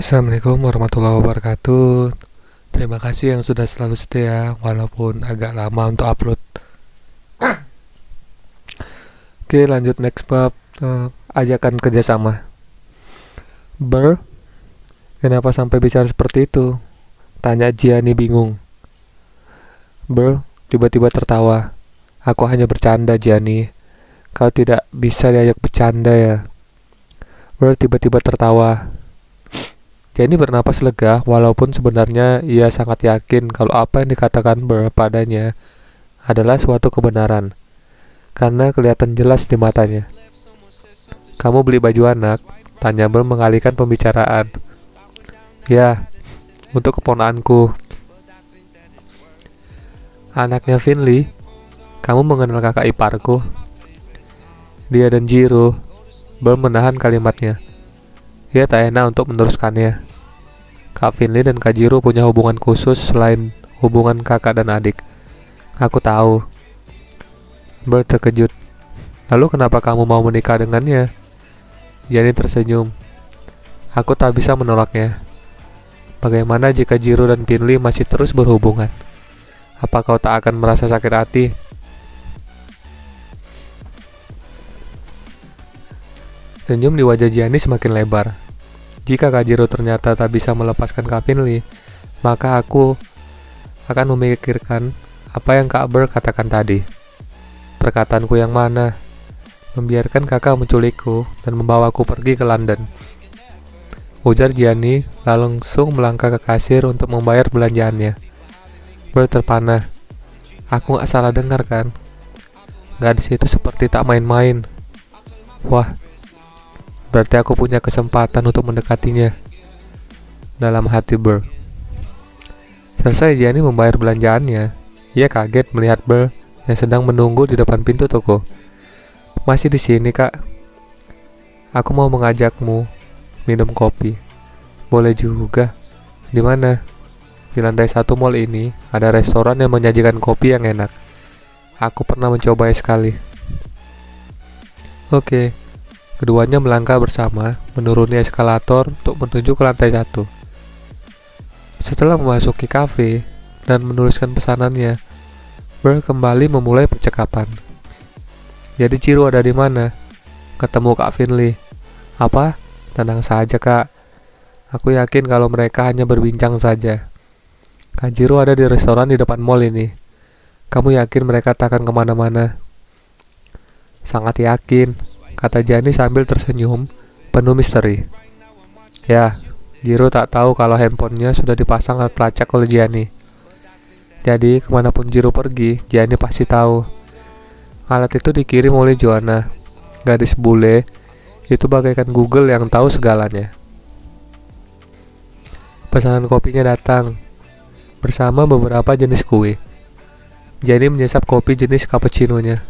Assalamualaikum warahmatullahi wabarakatuh. Terima kasih yang sudah selalu setia walaupun agak lama untuk upload. Oke, lanjut next bab, ajakan kerjasama. Kenapa sampai bicara seperti itu? Tanya Gianni bingung. Tiba-tiba tertawa. Aku hanya bercanda, Gianni. Kau tidak bisa diajak bercanda ya. Tiba-tiba tertawa. Gianni bernapas lega, walaupun sebenarnya ia sangat yakin kalau apa yang dikatakan padanya adalah suatu kebenaran, karena kelihatan jelas di matanya. Kamu beli baju anak? Tanya mengalihkan pembicaraan. Ya, untuk keponakanku. Anaknya Finley. Kamu mengenal kakak iparku? Dia dan Jiro. Menahan kalimatnya. Ia tak enak untuk meneruskannya. Kak Finley dan Kak Jiro punya hubungan khusus selain hubungan kakak dan adik. Aku tahu. Terkejut. Lalu kenapa kamu mau menikah dengannya? Yani tersenyum. Aku tak bisa menolaknya. Bagaimana jika Jiro dan Finley masih terus berhubungan? Apa kau tak akan merasa sakit hati? Senyum di wajah Gianni semakin lebar. Jika Kak Jiro ternyata tak bisa melepaskan Kak Finley, maka aku akan memikirkan apa yang Kak katakan tadi. Perkataanku yang mana? Membiarkan kakak menculikku dan membawaku pergi ke London. Ujar Gianni, langsung melangkah ke kasir untuk membayar belanjaannya. Terpana. Aku gak salah dengar kan? Gadis itu seperti tak main-main. Wah, berarti aku punya kesempatan untuk mendekatinya. Dalam hati Selesai Gianni membayar belanjaannya. Ia kaget melihat yang sedang menunggu di depan pintu toko. Masih di sini, Kak? Aku mau mengajakmu minum kopi. Boleh juga. Di mana? Di lantai 1 mall ini ada restoran yang menyajikan kopi yang enak. Aku pernah mencobanya sekali. Oke. Keduanya melangkah bersama, menuruni eskalator untuk menuju ke lantai 1. Setelah memasuki kafe dan menuliskan pesanannya, kembali memulai percakapan. Jadi Jiro ada di mana? Ketemu Kak Finley. Apa? Tenang saja, Kak. Aku yakin kalau mereka hanya berbincang saja. Kak Jiro ada di restoran di depan mall ini. Kamu yakin mereka tak akan kemana-mana? Sangat yakin, kata Gianni sambil tersenyum, penuh misteri. Ya, Jiro tak tahu kalau handphonenya sudah dipasang alat pelacak oleh Gianni. Jadi, kemanapun Jiro pergi, Gianni pasti tahu. Alat itu dikirim oleh Joanna, gadis bule, itu bagaikan Google yang tahu segalanya. Pesanan kopinya datang, bersama beberapa jenis kue. Gianni menyesap kopi jenis cappuccino-nya.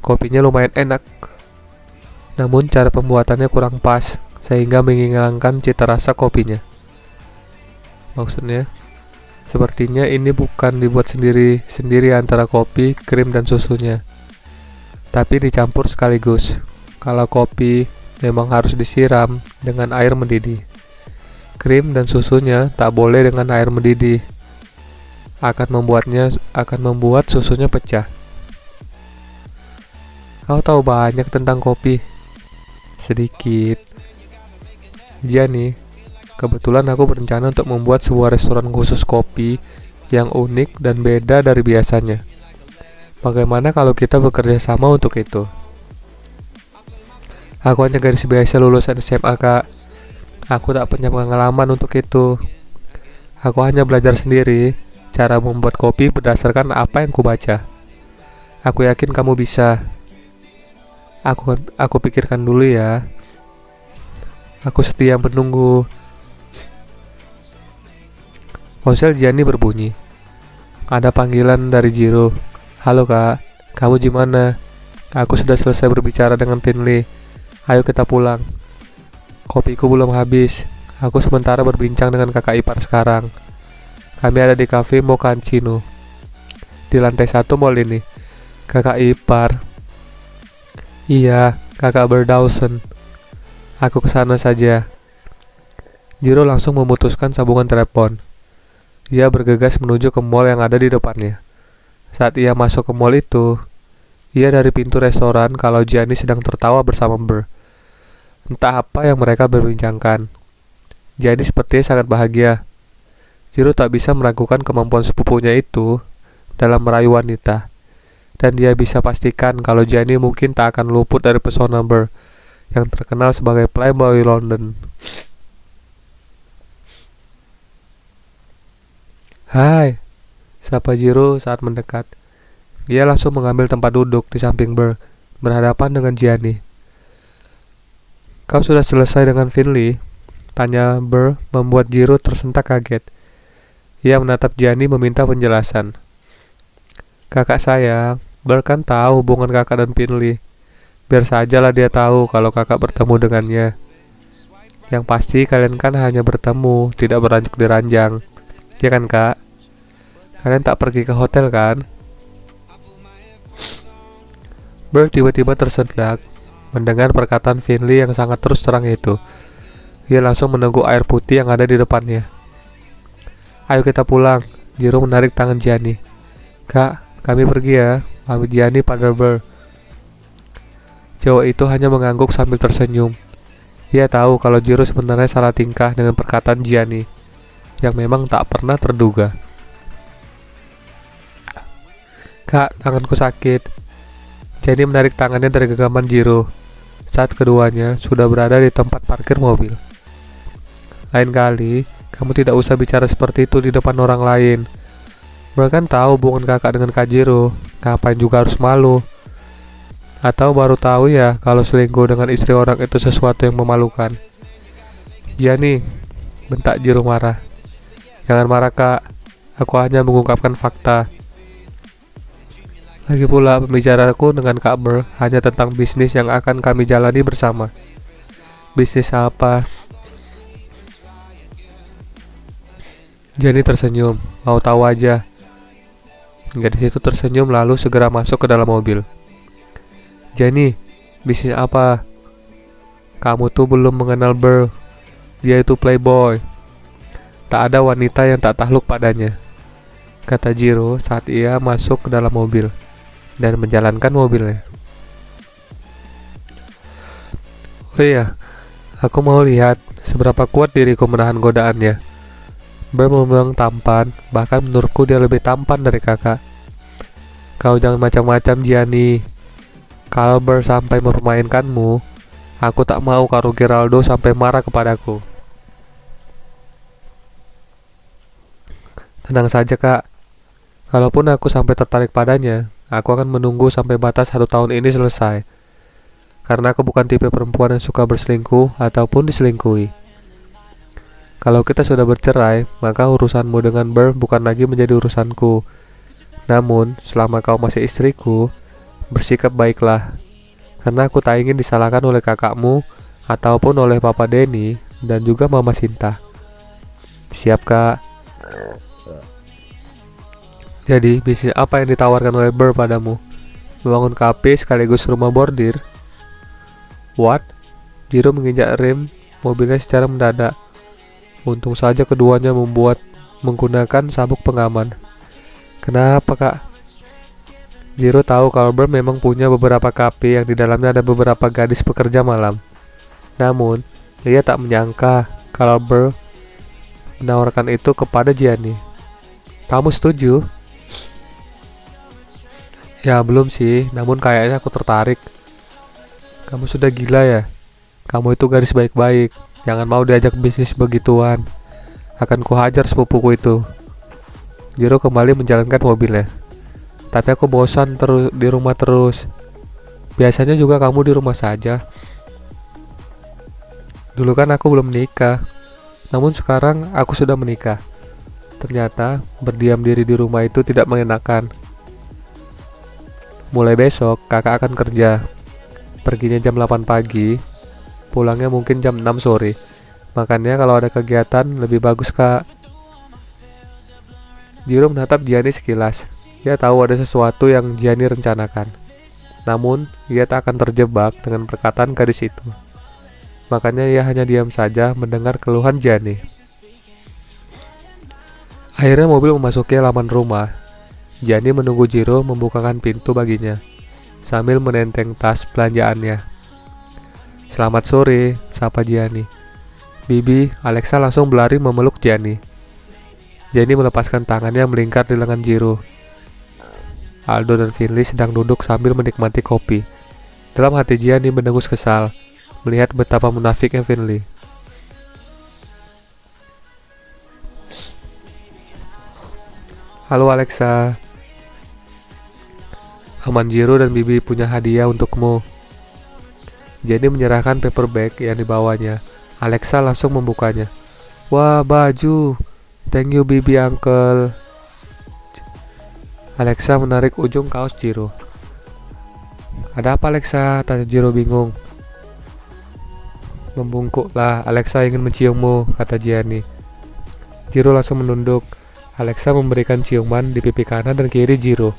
Kopinya lumayan enak, namun cara pembuatannya kurang pas, sehingga menghilangkan cita rasa kopinya. Maksudnya, sepertinya ini bukan dibuat sendiri antara kopi, krim, dan susunya, tapi dicampur sekaligus. Kalau kopi memang harus disiram dengan air mendidih. Krim dan susunya tak boleh dengan air mendidih. Akan membuat susunya pecah. Kau tahu banyak tentang kopi. Sedikit. Gianni, kebetulan aku berencana untuk membuat sebuah restoran khusus kopi yang unik dan beda dari biasanya. Bagaimana kalau kita bekerja sama untuk itu? Aku hanya gadis biasa lulusan SMA, Kak. Aku tak punya pengalaman untuk itu. Aku hanya belajar sendiri cara membuat kopi berdasarkan apa yang kubaca. Aku yakin kamu bisa. Aku pikirkan dulu ya. Aku setia menunggu. Ponsel Gianni berbunyi. Ada panggilan dari Jiro. Halo, Kak, kamu gimana? Aku sudah selesai berbicara dengan Finley. Ayo kita pulang. Kopiku belum habis. Aku sementara berbincang dengan kakak ipar sekarang. Kami ada di cafe Mochaccino di lantai 1 mall ini. Kakak ipar? Iya, kakak Dawson. Aku kesana saja. Jiro langsung memutuskan sambungan telepon. Ia bergegas menuju ke mall yang ada di depannya. Saat ia masuk ke mall itu, ia dari pintu restoran kalau Gianni sedang tertawa bersama Burr. Entah apa yang mereka berbincangkan. Gianni sepertinya sangat bahagia. Jiro tak bisa meragukan kemampuan sepupunya itu dalam merayu wanita. Dan dia bisa pastikan kalau Gianni mungkin tak akan luput dari pesona Burr yang terkenal sebagai Playboy London. Hai, sapa Jiro saat mendekat. Ia langsung mengambil tempat duduk di samping Burr, berhadapan dengan Gianni. Kau sudah selesai dengan Finley? Tanya Burr membuat Jiro tersentak kaget. Ia menatap Gianni meminta penjelasan. Kakak sayang, Burr kan tahu hubungan kakak dan Finley. Biar sajalah dia tahu kalau kakak bertemu dengannya. Yang pasti kalian kan hanya bertemu, tidak beranjak di ranjang. Ya kan kak? Kalian tak pergi ke hotel kan? Burr tiba-tiba tersentak mendengar perkataan Finley yang sangat terus terang itu. Ia langsung meneguk air putih yang ada di depannya. Ayo kita pulang. Jiro menarik tangan Gianni. Kak, kami pergi ya, pamit Gianni pada Burr. Cowok itu hanya mengangguk sambil tersenyum. Ia tahu kalau Jiro sebenarnya salah tingkah dengan perkataan Gianni yang memang tak pernah terduga. Kak, tanganku sakit. Gianni menarik tangannya dari genggaman Jiro saat keduanya sudah berada di tempat parkir mobil. Lain kali, kamu tidak usah bicara seperti itu di depan orang lain. Mereka kan tahu hubungan kakak dengan Kak Jiro. Ngapain juga harus malu? Atau baru tahu ya kalau selingkuh dengan istri orang itu sesuatu yang memalukan. Gianni, bentak Jiro marah. Jangan marah kak, aku hanya mengungkapkan fakta. Lagi pula pembicaraanku dengan Kak Burr hanya tentang bisnis yang akan kami jalani bersama. Bisnis apa? Gianni tersenyum, mau tahu aja. Gadis itu tersenyum lalu segera masuk ke dalam mobil. Gianni, bisnis apa? Kamu tuh belum mengenal Burr. Dia itu playboy. Tak ada wanita yang tak takluk padanya, kata Jiro saat ia masuk ke dalam mobil dan menjalankan mobilnya. Oh iya, aku mau lihat seberapa kuat diriku menahan godaannya. Burr memang tampan, bahkan menurutku dia lebih tampan dari kakak. Kau jangan macam-macam Gianni. Kalau Burr sampai mempermainkanmu, aku tak mau kalau Geraldo sampai marah kepadaku. Tenang saja kak, kalaupun aku sampai tertarik padanya, aku akan menunggu sampai batas 1 tahun ini selesai. Karena aku bukan tipe perempuan yang suka berselingkuh ataupun diselingkuhi. Kalau kita sudah bercerai, maka urusanmu dengan Burr bukan lagi menjadi urusanku. Namun, selama kau masih istriku, bersikap baiklah. Karena aku tak ingin disalahkan oleh kakakmu ataupun oleh Papa Denny dan juga Mama Sinta. Siap kak? Jadi, bisnis apa yang ditawarkan oleh Burr padamu? Membangun kafe sekaligus rumah bordir? What? Jiro menginjak rem mobilnya secara mendadak. Untung saja keduanya menggunakan sabuk pengaman. Kenapa kak? Jiro tahu kalau Burr memang punya beberapa kafe yang di dalamnya ada beberapa gadis pekerja malam. Namun, dia tak menyangka kalau Burr menawarkan itu kepada Gianni. Kamu setuju? Ya belum sih, namun kayaknya aku tertarik. Kamu sudah gila ya? Kamu itu gadis baik-baik. Jangan mau diajak bisnis begituan. Akan kuhajar sepupuku itu. Jiro kembali menjalankan mobilnya. Tapi aku bosan terus di rumah terus. Biasanya juga kamu di rumah saja. Dulu kan aku belum menikah. Namun sekarang aku sudah menikah. Ternyata berdiam diri di rumah itu tidak mengenakan. Mulai besok kakak akan kerja. Perginya jam 8 pagi, pulangnya mungkin jam 6 sore. Makanya kalau ada kegiatan lebih bagus kak. Jiro menatap Gianni sekilas. Dia tahu ada sesuatu yang Gianni rencanakan. Namun, ia tak akan terjebak dengan perkataan gadis itu. Makanya ia hanya diam saja mendengar keluhan Gianni. Akhirnya mobil memasuki halaman rumah. Gianni menunggu Jiro membukakan pintu baginya, sambil menenteng tas belanjaannya. "Selamat sore," sapa Gianni. Bibi, Alexa langsung berlari memeluk Gianni. Gianni melepaskan tangannya melingkar di lengan Jiro. Aldo dan Finley sedang duduk sambil menikmati kopi. Dalam hati Gianni mendengus kesal, melihat betapa munafiknya Finley. "Halo Alexa. Aman, Jiro dan Bibi punya hadiah untukmu." Gianni menyerahkan paper bag yang dibawanya. Alexa langsung membukanya. "Wah, baju. Thank you Bibi, Uncle." Alexa menarik ujung kaos Jiro. "Ada apa Alexa?" tanya Jiro bingung. "Membungkuklah, Alexa ingin menciummu," kata Gianni. Jiro langsung menunduk. Alexa memberikan ciuman di pipi kanan dan kiri Jiro.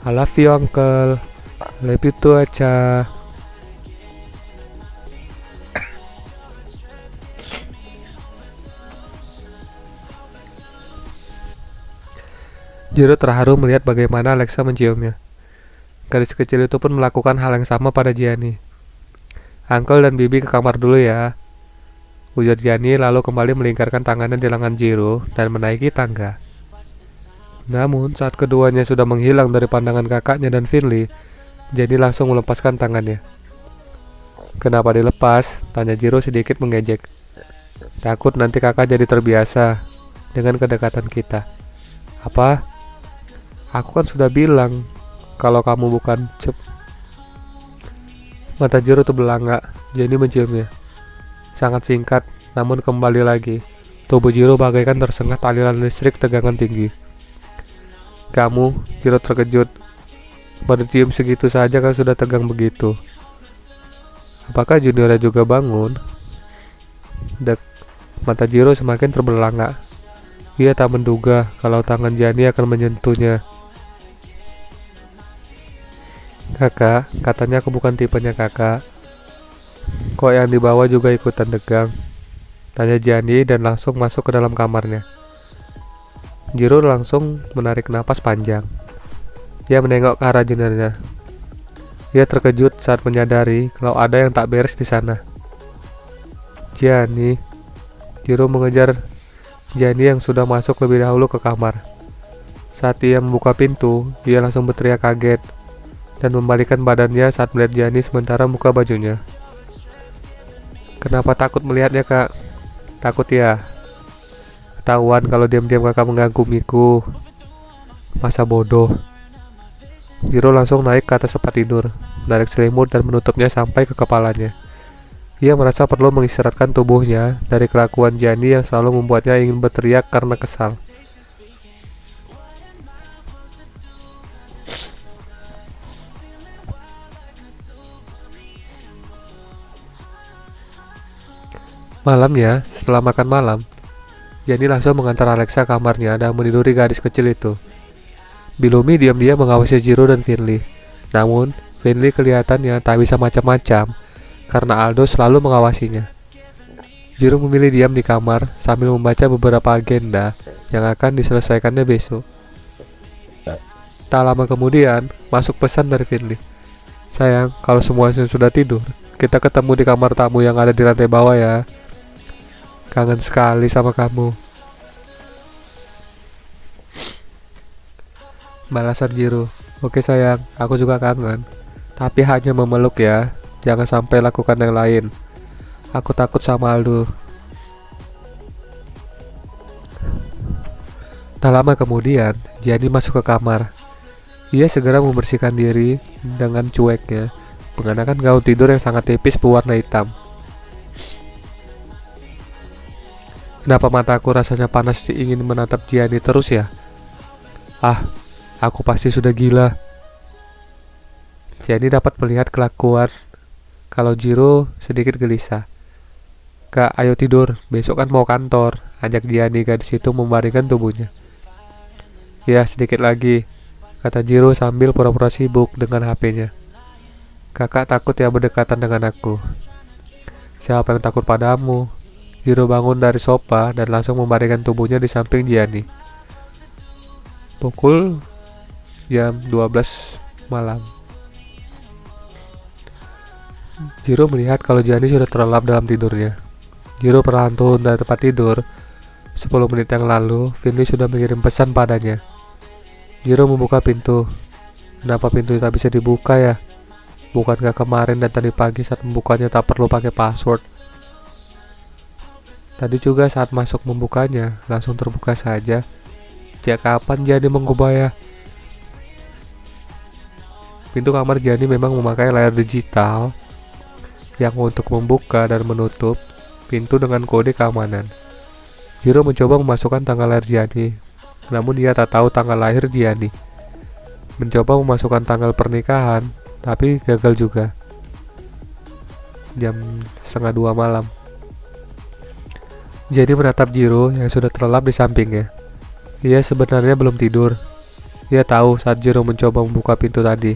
"I love you Uncle. I love you too, Acha." Jiro terharu melihat bagaimana Alexa menciumnya. Gadis kecil itu pun melakukan hal yang sama pada Gianni. "Uncle dan Bibi ke kamar dulu ya," ujar Gianni lalu kembali melingkarkan tangannya di lengan Jiro dan menaiki tangga. Namun saat keduanya sudah menghilang dari pandangan kakaknya dan Finley, Gianni langsung melepaskan tangannya. "Kenapa dilepas?" tanya Jiro sedikit mengejek. "Takut nanti kakak jadi terbiasa dengan kedekatan kita." "Apa? Aku kan sudah bilang kalau kamu bukan Mata Jiro terbelanga. Gianni menciumnya. Sangat singkat, namun kembali lagi. Tubuh Jiro bagaikan tersengat aliran listrik tegangan tinggi. "Kamu?" Jiro terkejut. Baru cium segitu saja kan sudah tegang begitu. Apakah juniornya juga bangun? Mata Jiro semakin terbelanga. Ia tak menduga kalau tangan Gianni akan menyentuhnya. "Kakak, katanya aku bukan tipenya kakak. Kok yang di bawah juga ikutan tegang?" tanya Gianni dan langsung masuk ke dalam kamarnya. Jiro langsung menarik napas panjang. Dia menengok ke arah juniornya. Ia terkejut saat menyadari kalau ada yang tak beres di sana. "Gianni." Jiro mengejar Gianni yang sudah masuk lebih dahulu ke kamar. Saat ia membuka pintu, ia langsung berteriak kaget dan membalikan badannya saat melihat Gianni sementara buka bajunya. "Kenapa takut melihatnya, Kak?" "Takut ya? Ketahuan kalau diam-diam kakak mengagumi-ku. Masa bodoh." Jiro langsung naik ke atas tempat tidur, menarik selimut dan menutupnya sampai ke kepalanya. Ia merasa perlu mengistirahatkan tubuhnya dari kelakuan Gianni yang selalu membuatnya ingin berteriak karena kesal. Malamnya, setelah makan malam, Gianni langsung mengantar Alexa ke kamarnya dan meniduri gadis kecil itu. Bilumi diam-diam mengawasi Jiro dan Finley. Namun, Finley kelihatannya tak bisa macam-macam karena Aldo selalu mengawasinya. Jiro memilih diam di kamar sambil membaca beberapa agenda yang akan diselesaikannya besok. Tak lama kemudian, masuk pesan dari Finley. "Sayang, kalau semuanya sudah tidur, kita ketemu di kamar tamu yang ada di lantai bawah ya. Kangen sekali sama kamu." Balasan Jiro. "Oke sayang, aku juga kangen. Tapi hanya memeluk ya. Jangan sampai lakukan yang lain. Aku takut sama Aldo." Tak lama kemudian, Gianni masuk ke kamar. Ia segera membersihkan diri dengan cueknya, mengenakan gaun tidur yang sangat tipis berwarna hitam. "Kenapa mataku rasanya panas ingin menatap Gianni terus ya? Ah, aku pasti sudah gila." Gianni dapat melihat kelakuan kalau Jiro sedikit gelisah. "Kak, ayo tidur, besok kan mau kantor," ajak Gianni gadis itu membaringkan tubuhnya. "Ya, sedikit lagi," kata Jiro sambil pura-pura sibuk dengan HP-nya. "Kakak takut ya berdekatan dengan aku." Siapa yang takut padamu? Jiro bangun dari sofa dan langsung membaringkan tubuhnya di samping Gianni. Pukul jam 12 malam. Jiro melihat kalau Gianni sudah terlelap dalam tidurnya. Jiro perlahan turun dari tempat tidur. 10 menit yang lalu, Finley sudah mengirim pesan padanya. Jiro membuka pintu. Kenapa pintu tak bisa dibuka ya? Bukankah kemarin dan tadi pagi saat membukanya tak perlu pakai password? Tadi juga saat masuk membukanya, langsung terbuka saja. Sejak kapan Gianni mengubah? Pintu kamar Gianni memang memakai layar digital yang untuk membuka dan menutup pintu dengan kode keamanan. Jiro mencoba memasukkan tanggal lahir Gianni, namun dia tak tahu tanggal lahir Gianni. Mencoba memasukkan tanggal pernikahan, tapi gagal juga. Jam 1:30 malam. Gianni menatap Jiro yang sudah terlelap di sampingnya. Ia sebenarnya belum tidur. Ia tahu saat Jiro mencoba membuka pintu tadi.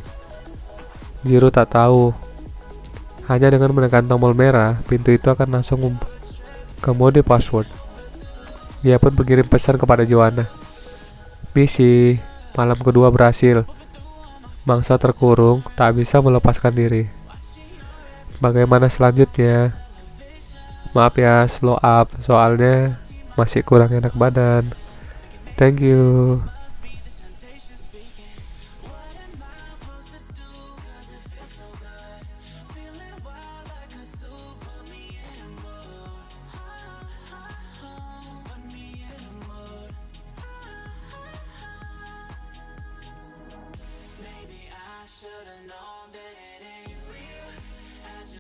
Jiro tak tahu. Hanya dengan menekan tombol merah, pintu itu akan langsung ke mode password. Dia pun mengirim pesan kepada Joanna. Misi, malam kedua berhasil. Mangsa terkurung, tak bisa melepaskan diri. Bagaimana selanjutnya? Maaf ya, slow up, soalnya masih kurang enak badan. Thank you. Maybe I should've known.